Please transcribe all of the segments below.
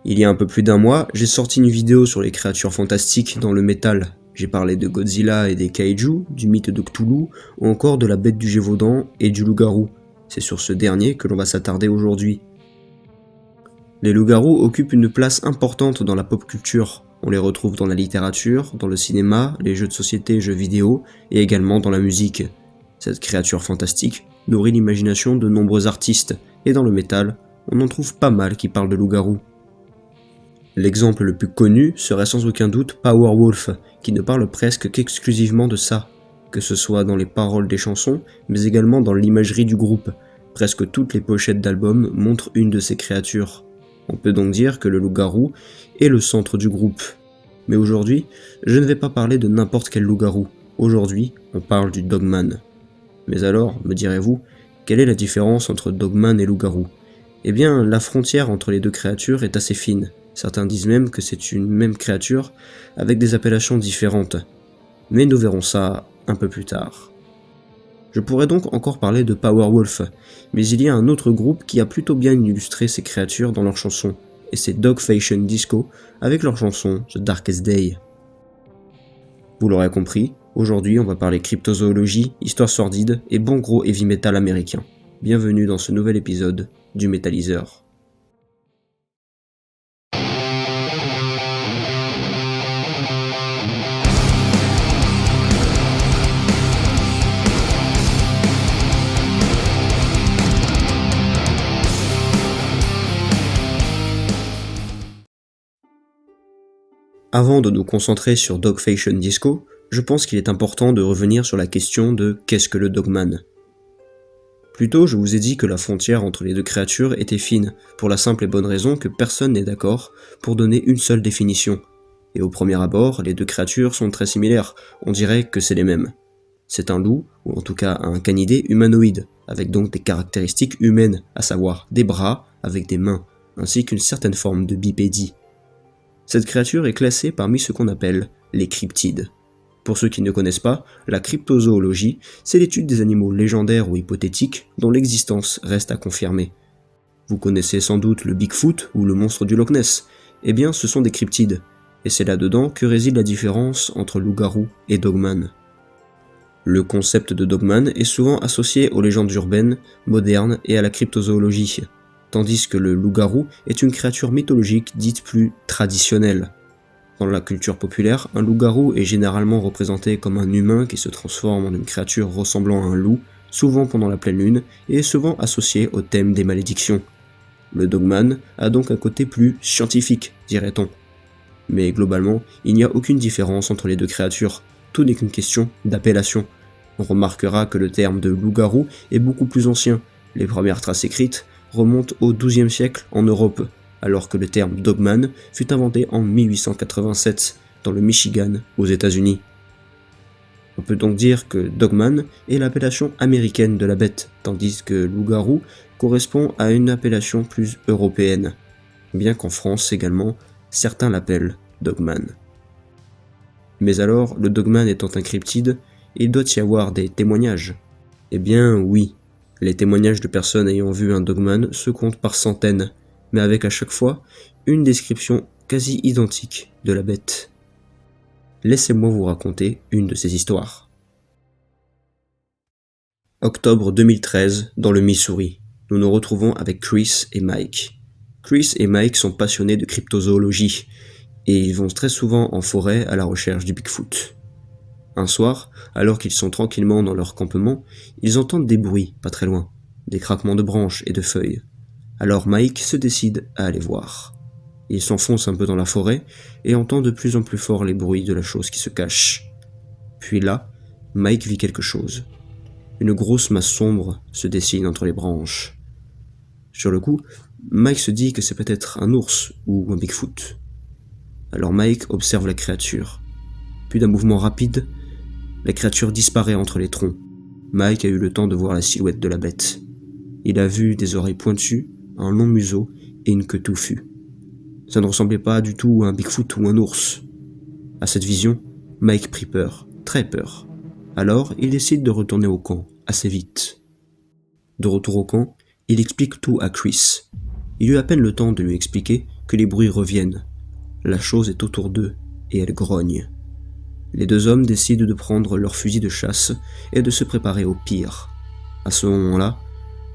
Il y a un peu plus d'un mois, j'ai sorti une vidéo sur les créatures fantastiques dans le métal. J'ai parlé de Godzilla et des kaiju, du mythe de Cthulhu, ou encore de la bête du Gévaudan et du loup-garou. C'est sur ce dernier que l'on va s'attarder aujourd'hui. Les loups-garous occupent une place importante dans la pop culture. On les retrouve dans la littérature, dans le cinéma, les jeux de société, jeux vidéo, et également dans la musique. Cette créature fantastique nourrit l'imagination de nombreux artistes, et dans le métal, on en trouve pas mal qui parlent de loups-garous. L'exemple le plus connu serait sans aucun doute Powerwolf, qui ne parle presque qu'exclusivement de ça, que ce soit dans les paroles des chansons, mais également dans l'imagerie du groupe. Presque toutes les pochettes d'albums montrent une de ces créatures. On peut donc dire que le loup-garou est le centre du groupe. Mais aujourd'hui, je ne vais pas parler de n'importe quel loup-garou. Aujourd'hui, on parle du Dogman. Mais alors, me direz-vous, quelle est la différence entre Dogman et loup-garou ? Eh bien, la frontière entre les deux créatures est assez fine. Certains disent même que c'est une même créature avec des appellations différentes. Mais nous verrons ça un peu plus tard. Je pourrais donc encore parler de Powerwolf, mais il y a un autre groupe qui a plutôt bien illustré ces créatures dans leurs chansons, et c'est Dogfacion Disco avec leur chanson The Darkest Day. Vous l'aurez compris, aujourd'hui on va parler cryptozoologie, histoire sordide et bon gros heavy metal américain. Bienvenue dans ce nouvel épisode du Métaliseur. Avant de nous concentrer sur Dogfacion Disco, je pense qu'il est important de revenir sur la question de qu'est-ce que le Dogman. Plus tôt, je vous ai dit que la frontière entre les deux créatures était fine, pour la simple et bonne raison que personne n'est d'accord pour donner une seule définition. Et au premier abord, les deux créatures sont très similaires, on dirait que c'est les mêmes. C'est un loup, ou en tout cas un canidé humanoïde, avec donc des caractéristiques humaines, à savoir des bras avec des mains, ainsi qu'une certaine forme de bipédie. Cette créature est classée parmi ce qu'on appelle les cryptides. Pour ceux qui ne connaissent pas, la cryptozoologie, c'est l'étude des animaux légendaires ou hypothétiques dont l'existence reste à confirmer. Vous connaissez sans doute le Bigfoot ou le monstre du Loch Ness, eh bien ce sont des cryptides, et c'est là-dedans que réside la différence entre loup-garou et Dogman. Le concept de Dogman est souvent associé aux légendes urbaines, modernes et à la cryptozoologie, tandis que le loup-garou est une créature mythologique dite plus traditionnelle. Dans la culture populaire, un loup-garou est généralement représenté comme un humain qui se transforme en une créature ressemblant à un loup, souvent pendant la pleine lune, et souvent associé au thème des malédictions. Le Dogman a donc un côté plus scientifique, dirait-on. Mais globalement, il n'y a aucune différence entre les deux créatures, tout n'est qu'une question d'appellation. On remarquera que le terme de loup-garou est beaucoup plus ancien, les premières traces écrites remonte au XIIe siècle en Europe, alors que le terme Dogman fut inventé en 1887 dans le Michigan aux États-Unis. On peut donc dire que Dogman est l'appellation américaine de la bête, tandis que loup-garou correspond à une appellation plus européenne, bien qu'en France également, certains l'appellent Dogman. Mais alors, le Dogman étant un cryptide, il doit y avoir des témoignages. Eh bien oui. Les témoignages de personnes ayant vu un Dogman se comptent par centaines, mais avec à chaque fois une description quasi identique de la bête. Laissez-moi vous raconter une de ces histoires. Octobre 2013, dans le Missouri, nous nous retrouvons avec Chris et Mike. Chris et Mike sont passionnés de cryptozoologie, et ils vont très souvent en forêt à la recherche du Bigfoot. Un soir, alors qu'ils sont tranquillement dans leur campement, ils entendent des bruits pas très loin, des craquements de branches et de feuilles. Alors Mike se décide à aller voir. Il s'enfonce un peu dans la forêt et entend de plus en plus fort les bruits de la chose qui se cache. Puis là, Mike vit quelque chose. Une grosse masse sombre se dessine entre les branches. Sur le coup, Mike se dit que c'est peut-être un ours ou un Bigfoot. Alors Mike observe la créature. Puis d'un mouvement rapide, la créature disparaît entre les troncs. Mike a eu le temps de voir la silhouette de la bête. Il a vu des oreilles pointues, un long museau et une queue touffue. Ça ne ressemblait pas du tout à un Bigfoot ou un ours. À cette vision, Mike prit peur, très peur. Alors, il décide de retourner au camp, assez vite. De retour au camp, il explique tout à Chris. Il eut à peine le temps de lui expliquer que les bruits reviennent. La chose est autour d'eux, et elle grogne. Les deux hommes décident de prendre leur fusil de chasse et de se préparer au pire. À ce moment-là,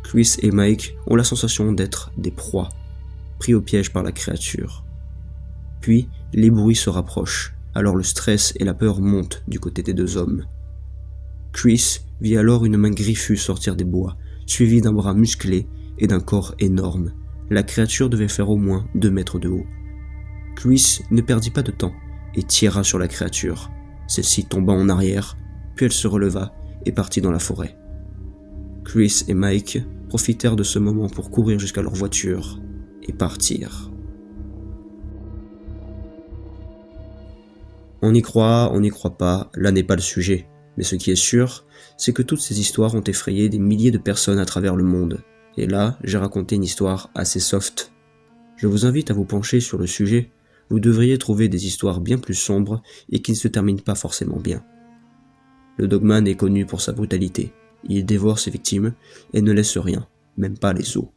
Chris et Mike ont la sensation d'être des proies, pris au piège par la créature. Puis, les bruits se rapprochent, alors le stress et la peur montent du côté des deux hommes. Chris vit alors une main griffue sortir des bois, suivie d'un bras musclé et d'un corps énorme. La créature devait faire au moins 2 mètres de haut. Chris ne perdit pas de temps et tira sur la créature. Celle-ci tomba en arrière, puis elle se releva et partit dans la forêt. Chris et Mike profitèrent de ce moment pour courir jusqu'à leur voiture et partir. On y croit pas, là n'est pas le sujet. Mais ce qui est sûr, c'est que toutes ces histoires ont effrayé des milliers de personnes à travers le monde. Et là, j'ai raconté une histoire assez soft. Je vous invite à vous pencher sur le sujet. Vous devriez trouver des histoires bien plus sombres et qui ne se terminent pas forcément bien. Le Dogman est connu pour sa brutalité. Il dévore ses victimes et ne laisse rien, même pas les os.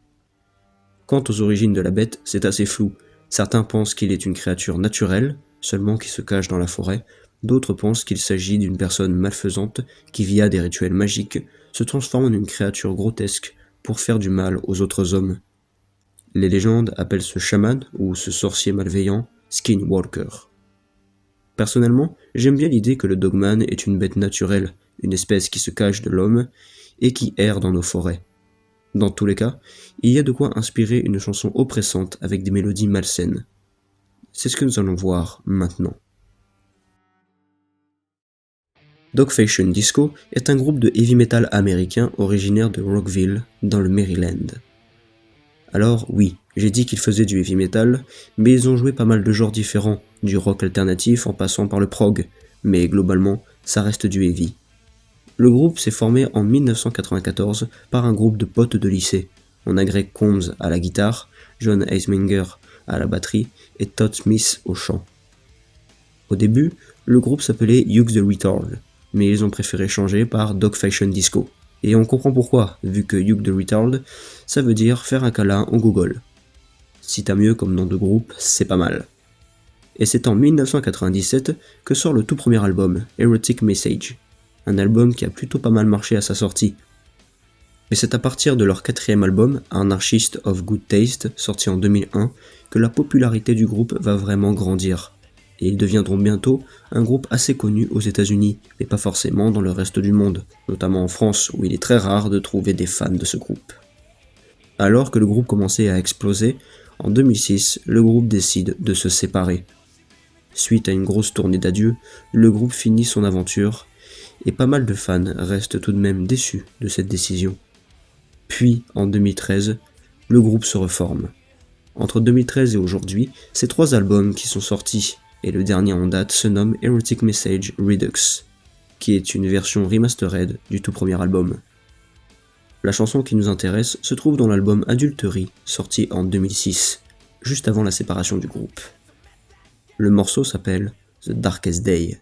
Quant aux origines de la bête, c'est assez flou. Certains pensent qu'il est une créature naturelle, seulement qui se cache dans la forêt. D'autres pensent qu'il s'agit d'une personne malfaisante qui, via des rituels magiques, se transforme en une créature grotesque pour faire du mal aux autres hommes. Les légendes appellent ce chaman ou ce sorcier malveillant Skinwalker. Personnellement, j'aime bien l'idée que le Dogman est une bête naturelle, une espèce qui se cache de l'homme et qui erre dans nos forêts. Dans tous les cas, il y a de quoi inspirer une chanson oppressante avec des mélodies malsaines. C'est ce que nous allons voir maintenant. Dogfacion Disco est un groupe de heavy metal américain originaire de Rockville, dans le Maryland. Alors oui, j'ai dit qu'ils faisaient du heavy metal, mais ils ont joué pas mal de genres différents, du rock alternatif en passant par le prog, mais globalement, ça reste du heavy. Le groupe s'est formé en 1994 par un groupe de potes de lycée. On a Greg Combs à la guitare, John Eisminger à la batterie et Todd Smith au chant. Au début, le groupe s'appelait Hugh the Retard, mais ils ont préféré changer par Dogfacion Disco. Et on comprend pourquoi, vu que Hugh the Retard, ça veut dire faire un câlin au Google. Si t'as mieux comme nom de groupe, c'est pas mal. Et c'est en 1997 que sort le tout premier album, Erotic Message, un album qui a plutôt pas mal marché à sa sortie. Mais c'est à partir de leur 4e album, Anarchist of Good Taste, sorti en 2001, que la popularité du groupe va vraiment grandir. Et ils deviendront bientôt un groupe assez connu aux États-Unis, mais pas forcément dans le reste du monde, notamment en France où il est très rare de trouver des fans de ce groupe. Alors que le groupe commençait à exploser, en 2006, le groupe décide de se séparer. Suite à une grosse tournée d'adieu, le groupe finit son aventure, et pas mal de fans restent tout de même déçus de cette décision. Puis, en 2013, le groupe se reforme. Entre 2013 et aujourd'hui, c'est 3 albums qui sont sortis, et le dernier en date se nomme Erotic Message Redux, qui est une version remastered du tout premier album. La chanson qui nous intéresse se trouve dans l'album Adultery, sorti en 2006, juste avant la séparation du groupe. Le morceau s'appelle The Darkest Day.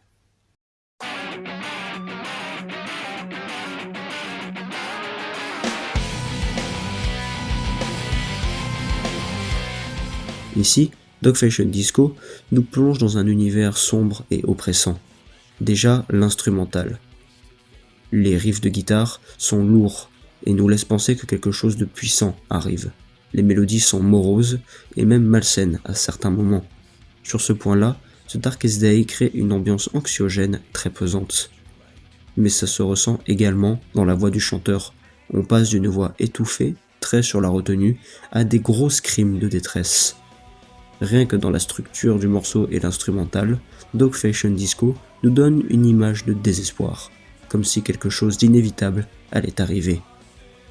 Ici, Dogfacion Disco nous plonge dans un univers sombre et oppressant. Déjà, l'instrumental. Les riffs de guitare sont lourds et nous laissent penser que quelque chose de puissant arrive. Les mélodies sont moroses et même malsaines à certains moments. Sur ce point-là, The Darkest Day crée une ambiance anxiogène très pesante. Mais ça se ressent également dans la voix du chanteur. On passe d'une voix étouffée, très sur la retenue, à des gros screams de détresse. Rien que dans la structure du morceau et l'instrumental, Dogfacion Disco nous donne une image de désespoir, comme si quelque chose d'inévitable allait arriver.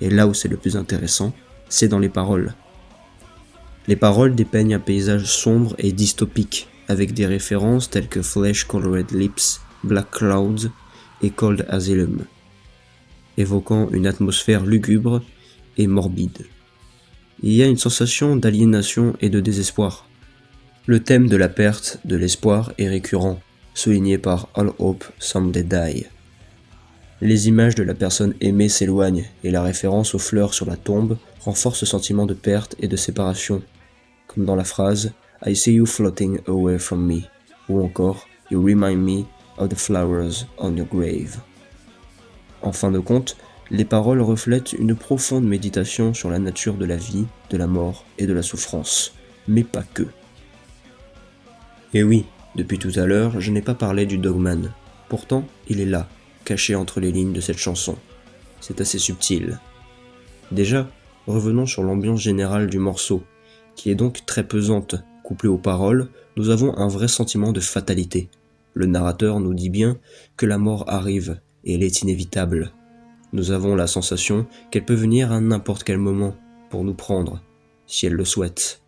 Et là où c'est le plus intéressant, c'est dans les paroles. Les paroles dépeignent un paysage sombre et dystopique, avec des références telles que Flesh Colored Lips, Black Clouds et Cold Asylum, évoquant une atmosphère lugubre et morbide. Il y a une sensation d'aliénation et de désespoir. Le thème de la perte de l'espoir est récurrent, souligné par All Hope Someday Die. Les images de la personne aimée s'éloignent et la référence aux fleurs sur la tombe renforce ce sentiment de perte et de séparation. comme dans la phrase « I see you floating away from me » ou encore « You remind me of the flowers on your grave ». En fin de compte, les paroles reflètent une profonde méditation sur la nature de la vie, de la mort et de la souffrance, mais pas que. Et oui, depuis tout à l'heure, je n'ai pas parlé du Dogman. Pourtant, il est là, caché entre les lignes de cette chanson. C'est assez subtil. Déjà, revenons sur l'ambiance générale du morceau, qui est donc très pesante. Couplée aux paroles, nous avons un vrai sentiment de fatalité. Le narrateur nous dit bien que la mort arrive, et elle est inévitable. Nous avons la sensation qu'elle peut venir à n'importe quel moment, pour nous prendre, si elle le souhaite.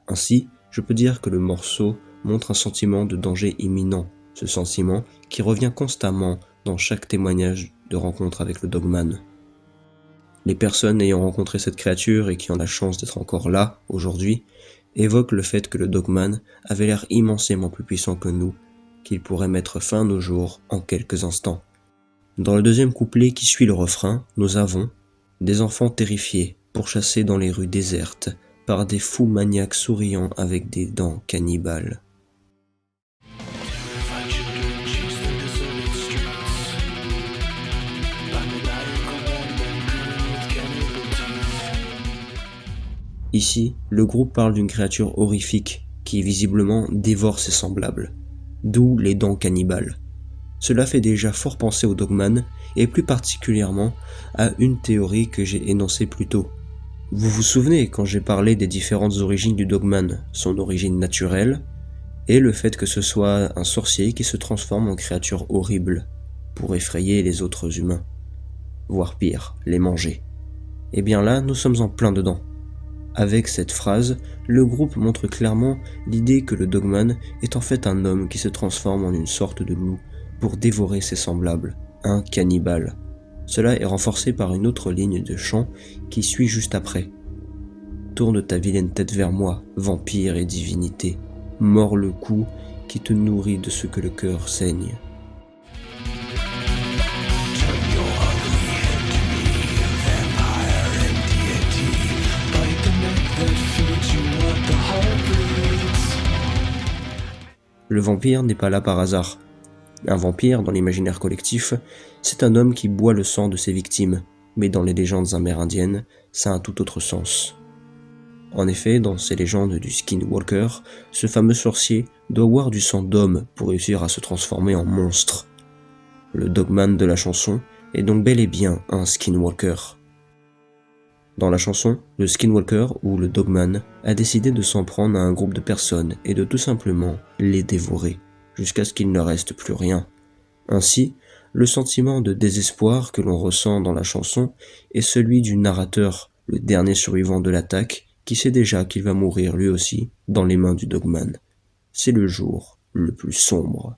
Ainsi, je peux dire que le morceau montre un sentiment de danger imminent, ce sentiment qui revient constamment dans chaque témoignage de rencontre avec le Dogman. Les personnes ayant rencontré cette créature et qui ont la chance d'être encore là, aujourd'hui, évoquent le fait que le Dogman avait l'air immensément plus puissant que nous, qu'il pourrait mettre fin à nos jours en quelques instants. Dans le deuxième couplet qui suit le refrain, nous avons des enfants terrifiés, pourchassés dans les rues désertes, par des fous maniaques souriants avec des dents cannibales. Ici, le groupe parle d'une créature horrifique qui visiblement dévore ses semblables, d'où les dents cannibales. Cela fait déjà fort penser au Dogman et plus particulièrement à une théorie que j'ai énoncée plus tôt. Vous vous souvenez quand j'ai parlé des différentes origines du Dogman, son origine naturelle et le fait que ce soit un sorcier qui se transforme en créature horrible pour effrayer les autres humains, voire pire, les manger. Et bien là, nous sommes en plein dedans. Avec cette phrase, le groupe montre clairement l'idée que le Dogman est en fait un homme qui se transforme en une sorte de loup pour dévorer ses semblables, un cannibale. Cela est renforcé par une autre ligne de chant qui suit juste après. Tourne ta vilaine tête vers moi, vampire et divinité, mords le cou qui te nourrit de ce que le cœur saigne. Le vampire n'est pas là par hasard. Un vampire, dans l'imaginaire collectif, c'est un homme qui boit le sang de ses victimes, mais dans les légendes amérindiennes, ça a un tout autre sens. En effet, dans ces légendes du Skinwalker, ce fameux sorcier doit boire du sang d'homme pour réussir à se transformer en monstre. Le Dogman de la chanson est donc bel et bien un Skinwalker. Dans la chanson, le Skinwalker ou le Dogman a décidé de s'en prendre à un groupe de personnes et de tout simplement les dévorer, jusqu'à ce qu'il ne reste plus rien. Ainsi, le sentiment de désespoir que l'on ressent dans la chanson est celui du narrateur, le dernier survivant de l'attaque, qui sait déjà qu'il va mourir lui aussi dans les mains du Dogman. C'est le jour le plus sombre.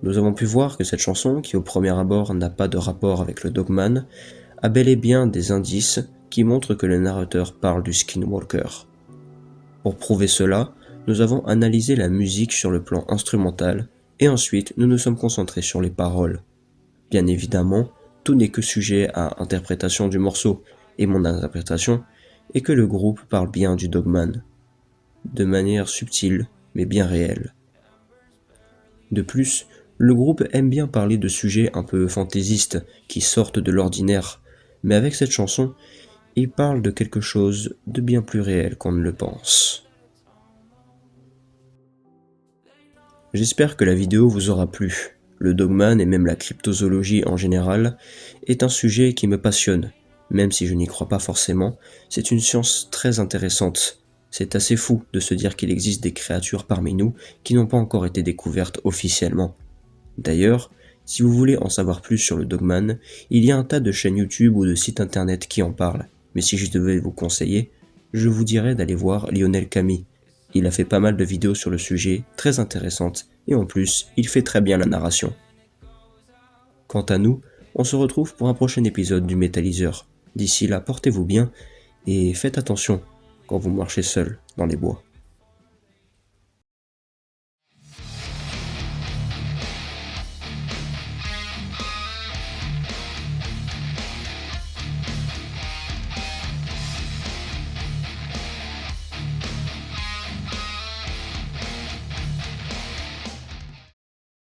Nous avons pu voir que cette chanson, qui au premier abord n'a pas de rapport avec le Dogman, a bel et bien des indices qui montrent que le narrateur parle du Skinwalker. Pour prouver cela, nous avons analysé la musique sur le plan instrumental et ensuite nous nous sommes concentrés sur les paroles. Bien évidemment, tout n'est que sujet à interprétation du morceau, et mon interprétation est que le groupe parle bien du Dogman, de manière subtile mais bien réelle. De plus, le groupe aime bien parler de sujets un peu fantaisistes qui sortent de l'ordinaire, mais avec cette chanson, il parle de quelque chose de bien plus réel qu'on ne le pense. J'espère que la vidéo vous aura plu. Le Dogman et même la cryptozoologie en général est un sujet qui me passionne. Même si je n'y crois pas forcément, c'est une science très intéressante. C'est assez fou de se dire qu'il existe des créatures parmi nous qui n'ont pas encore été découvertes officiellement. D'ailleurs, si vous voulez en savoir plus sur le Dogman, il y a un tas de chaînes YouTube ou de sites internet qui en parlent. Mais si je devais vous conseiller, je vous dirais d'aller voir Lionel Cammy. Il a fait pas mal de vidéos sur le sujet, très intéressantes, et en plus, il fait très bien la narration. Quant à nous, on se retrouve pour un prochain épisode du Métallyseur. D'ici là, portez-vous bien, et faites attention quand vous marchez seul dans les bois.